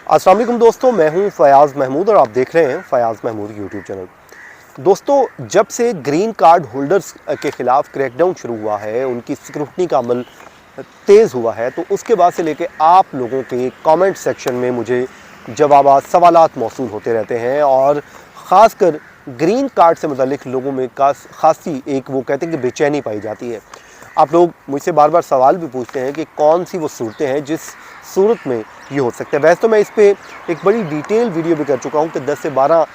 अस्सलाम वालेकुम दोस्तों, मैं हूं फयाज़ महमूद और आप देख रहे हैं फयाज़ महमूद यूट्यूब चैनल। दोस्तों, जब से ग्रीन कार्ड होल्डर्स के ख़िलाफ़ क्रैकडाउन शुरू हुआ है, उनकी स्क्रूटनी का अमल तेज़ हुआ है, तो उसके बाद से लेके आप लोगों के कमेंट सेक्शन में मुझे जवाबात, सवालात मौसूल होते रहते हैं और ख़ासकर ग्रीन कार्ड से मुताल्लिक़ लोगों में खासी एक वो कहते हैं कि बेचैनी पाई जाती है। आप लोग मुझसे बार बार सवाल भी पूछते हैं कि कौन सी वो सूरतें हैं जिस सूरत में ये हो सकता है। वैसे तो मैं इस पे एक बड़ी डिटेल वीडियो भी कर चुका हूँ कि 10 से 12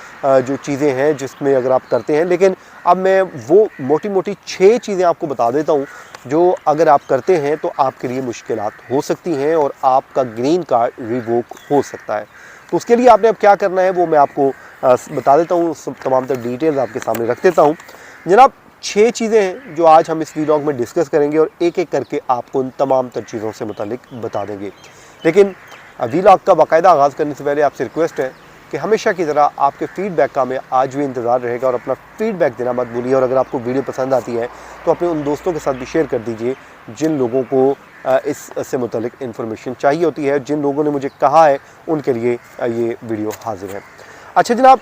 जो चीज़ें हैं जिसमें अगर आप करते हैं, लेकिन अब मैं वो मोटी मोटी 6 चीज़ें आपको बता देता हूँ जो अगर आप करते हैं तो आपके लिए मुश्किलात हो सकती हैं और आपका ग्रीन कार्ड रिवोक हो सकता है। तो उसके लिए आपने अब क्या करना है वो मैं आपको बता देता हूँ, सब तमाम तर डिटेल्स आपके सामने रख देता हूँ। जनाब, 6 चीज़ें हैं जो आज हम इस वीलॉग में डिस्कस करेंगे और एक एक करके आपको उन तमाम तर चीज़ों से मुताल्लिक़ बता देंगे। लेकिन वीलॉग का बाकायदा आगाज़ करने से पहले आपसे रिक्वेस्ट है कि हमेशा की तरह आपके फ़ीडबैक का हमें आज भी इंतज़ार रहेगा और अपना फ़ीडबैक देना मत भूलिए। और अगर आपको वीडियो पसंद आती है तो अपने उन दोस्तों के साथ भी शेयर कर दीजिए जिन लोगों को इससे मुताल्लिक़ इन्फॉर्मेशन चाहिए होती है, जिन लोगों ने मुझे कहा है उनके लिए ये वीडियो हाजिर है। अच्छा जनाब,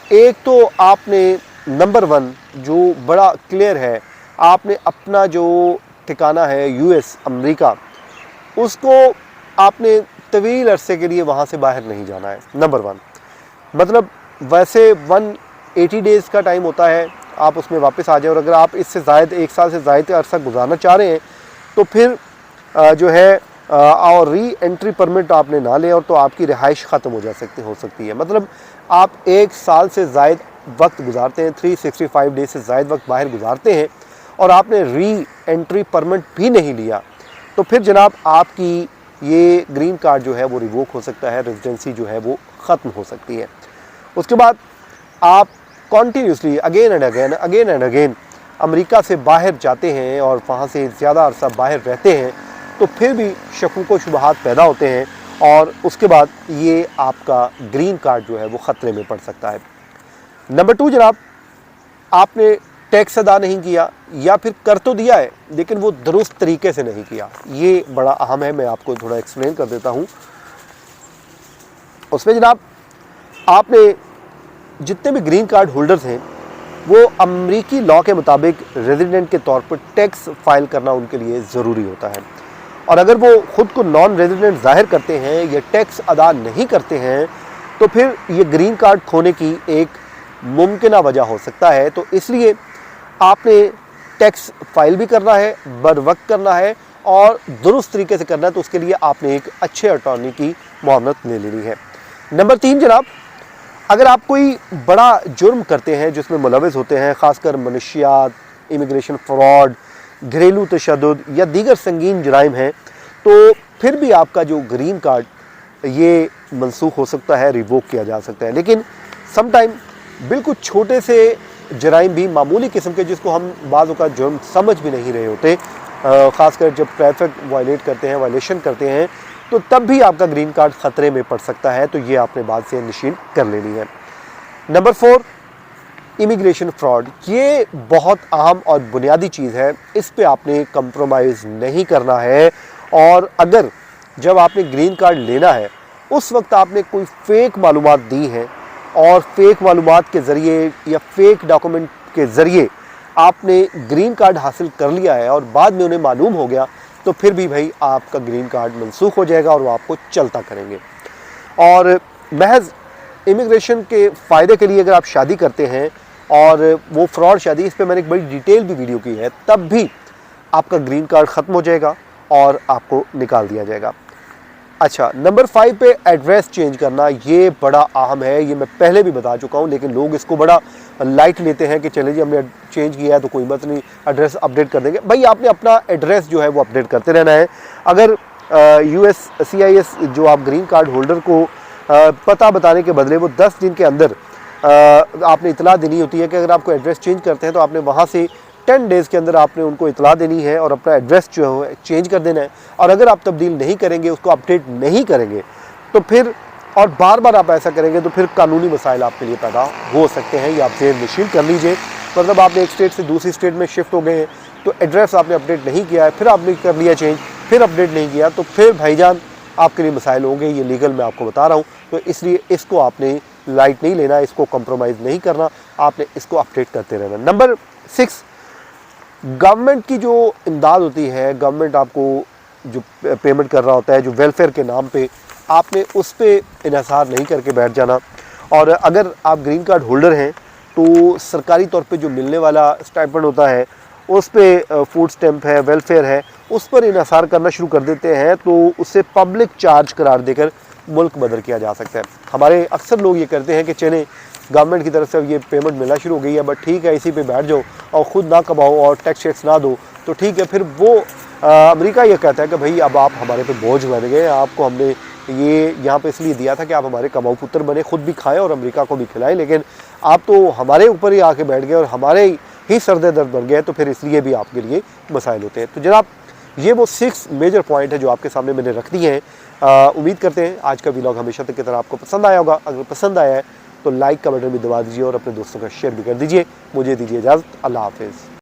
एक तो आपने नंबर 1 जो बड़ा क्लियर है, आपने अपना जो ठिकाना है यूएस अमेरिका, उसको आपने तवील अरसे के लिए वहाँ से बाहर नहीं जाना है। नंबर 1 मतलब वैसे 180 डेज़ का टाइम होता है, आप उसमें वापस आ जाए। और अगर आप इससे ज़ायद 1 साल से ज़ायद का अरसा गुजारना चाह रहे हैं तो फिर जो है और री एंट्री परमिट आपने ना लें और तो आपकी रिहाइश ख़त्म हो सकती है। मतलब आप 1 साल से ज़ायद वक्त गुजारते हैं, 365 डेज से ज़ायद वक्त बाहर गुजारते हैं और आपने री एंट्री परमिट भी नहीं लिया, तो फिर जनाब आपकी ये ग्रीन कार्ड जो है वो रिवोक हो सकता है, रेजिडेंसी जो है वो ख़त्म हो सकती है। उसके बाद आप continuously again and again America से बाहर जाते हैं और वहाँ से ज़्यादा अरसा बाहर रहते हैं तो फिर भी शकूक व शुबहात पैदा होते हैं और उसके बाद ये आपका ग्रीन कार्ड जो है वो ख़तरे में पड़ सकता है। नंबर 2 जनाब, आपने टैक्स अदा नहीं किया या फिर कर तो दिया है लेकिन वो दुरुस्त तरीके से नहीं किया। ये बड़ा अहम है, मैं आपको थोड़ा एक्सप्लेन कर देता हूँ। उसमें जनाब आपने जितने भी ग्रीन कार्ड होल्डर्स हैं वो अमरीकी लॉ के मुताबिक रेजिडेंट के तौर पर टैक्स फाइल करना उनके लिए ज़रूरी होता है। और अगर वो ख़ुद को नॉन रेजिडेंट ज़ाहिर करते हैं या टैक्स अदा नहीं करते हैं तो फिर ये ग्रीन कार्ड खोने की एक मुमकिन वजह हो सकता है। तो इसलिए आपने टैक्स फाइल भी करना है, बर वक्त करना है और दुरुस्त तरीके से करना है। तो उसके लिए आपने एक अच्छे अटॉर्नी की मुआवनत ले लेनी है। नंबर 3 जनाब, अगर आप कोई बड़ा जुर्म करते हैं जिसमें मुलविस होते हैं, ख़ासकर मनशियात, इमिग्रेशन फ्रॉड, घरेलू तशद्दुद या दीगर संगीन जराइम हैं, तो फिर भी आपका जो ग्रीन कार्ड ये मनसूख हो सकता है, रिवोक किया जा सकता है। लेकिन समटाइम बिल्कुल छोटे से जराइम भी, मामूली किस्म के जिसको हम बाज़ का जुर्म समझ भी नहीं रहे होते, ख़ासकर जब ट्रैफिक वायलेशन करते हैं तो तब भी आपका ग्रीन कार्ड ख़तरे में पड़ सकता है। तो ये आपने बात से नशीन कर लेनी है। नंबर 4 इमिग्रेशन फ्रॉड, ये बहुत अहम और बुनियादी चीज़ है, इस पे आपने कंप्रोमाइज़ नहीं करना है। और अगर जब आपने ग्रीन कार्ड लेना है उस वक्त आपने कोई फ़ेक मालूमात दी हैं और फ़ेक मालूमात के ज़रिए या फ़ेक डॉक्यूमेंट के ज़रिए आपने ग्रीन कार्ड हासिल कर लिया है और बाद में उन्हें मालूम हो गया तो फिर भी भाई आपका ग्रीन कार्ड मनसूख हो जाएगा और वो आपको चलता करेंगे। और महज इमिग्रेशन के फ़ायदे के लिए अगर आप शादी करते हैं और वो फ्रॉड शादी, इस पे मैंने एक बड़ी डिटेल भी वीडियो की है, तब भी आपका ग्रीन कार्ड ख़त्म हो जाएगा और आपको निकाल दिया जाएगा। अच्छा, नंबर 5 पे एड्रेस चेंज करना, ये बड़ा अहम है। ये मैं पहले भी बता चुका हूँ लेकिन लोग इसको बड़ा लाइट लेते हैं कि चले जी हमने चेंज किया है तो कोई बात नहीं, एड्रेस अपडेट कर देंगे। भाई आपने अपना एड्रेस जो है वो अपडेट करते रहना है। अगर USCIS जो आप ग्रीन कार्ड होल्डर को पता बताने के बदले वो 10 दिन के अंदर आपने इतला देनी होती है कि अगर आपको एड्रेस चेंज करते हैं तो आपने वहाँ से 10 डेज़ के अंदर आपने उनको इतला देनी है और अपना एड्रेस जो है चेंज कर देना है। और अगर आप तब्दील नहीं करेंगे, उसको अपडेट नहीं करेंगे तो फिर और बार बार आप ऐसा करेंगे तो फिर कानूनी मसाइल आपके लिए पैदा हो सकते हैं। ये आप जेर नशीन कर लीजिए। मतलब आपने एक स्टेट से दूसरी स्टेट में शिफ्ट हो गए हैं तो एड्रेस आपने अपडेट नहीं किया है, फिर आपने कर लिया चेंज, फिर अपडेट नहीं किया, तो फिर भाईजान आपके लिए मसाइल होंगे, ये लीगल मैं आपको बता रहा हूँ। तो इसलिए इसको आपने लाइट नहीं लेना, इसको कॉम्प्रोमाइज़ नहीं करना, आपने इसको अपडेट करते रहना। नंबर 6, गवर्नमेंट की जो इमदाद होती है, गवर्नमेंट आपको जो पेमेंट कर रहा होता है, जो वेलफेयर के नाम पे, आपने उस पर इन्हिसार नहीं करके बैठ जाना। और अगर आप ग्रीन कार्ड होल्डर हैं तो सरकारी तौर पे जो मिलने वाला स्टाइपेंड होता है, उस पे फूड स्टैम्प है, वेलफेयर है, उस पर इन्हिसार करना शुरू कर देते हैं तो उससे पब्लिक चार्ज करार देकर मुल्क बदर किया जा सकता है। हमारे अक्सर लोग ये करते हैं कि चलें गवर्नमेंट की तरफ से अब ये पेमेंट मिलना शुरू हो गई है, बट ठीक है इसी पे बैठ जाओ और ख़ुद ना कमाओ और टैक्स ना दो तो ठीक है। फिर वो अमेरिका ये कहता है कि भाई अब आप हमारे पे बोझ बन गए, आपको हमने ये यहाँ पे इसलिए दिया था कि आप हमारे कमाऊ पुत्र बने, खुद भी खाएं और अमेरिका को भी खिलाएं, लेकिन आप तो हमारे ऊपर ही आके बैठ गए और हमारे ही सरदे दर्द बन गए, तो फिर इसलिए भी आपके लिए मसाइल होते हैं। तो जनाब ये वो 6 मेजर पॉइंट है जो आपके सामने मैंने रख दिए हैं। उम्मीद करते हैं आज का व्लॉग हमेशा तक की तरह आपको पसंद आया होगा। अगर पसंद आया है तो लाइक का बटन भी दबा दीजिए और अपने दोस्तों का शेयर भी कर दीजिए। मुझे दीजिए इजाज़त, अल्लाह हाफिज़।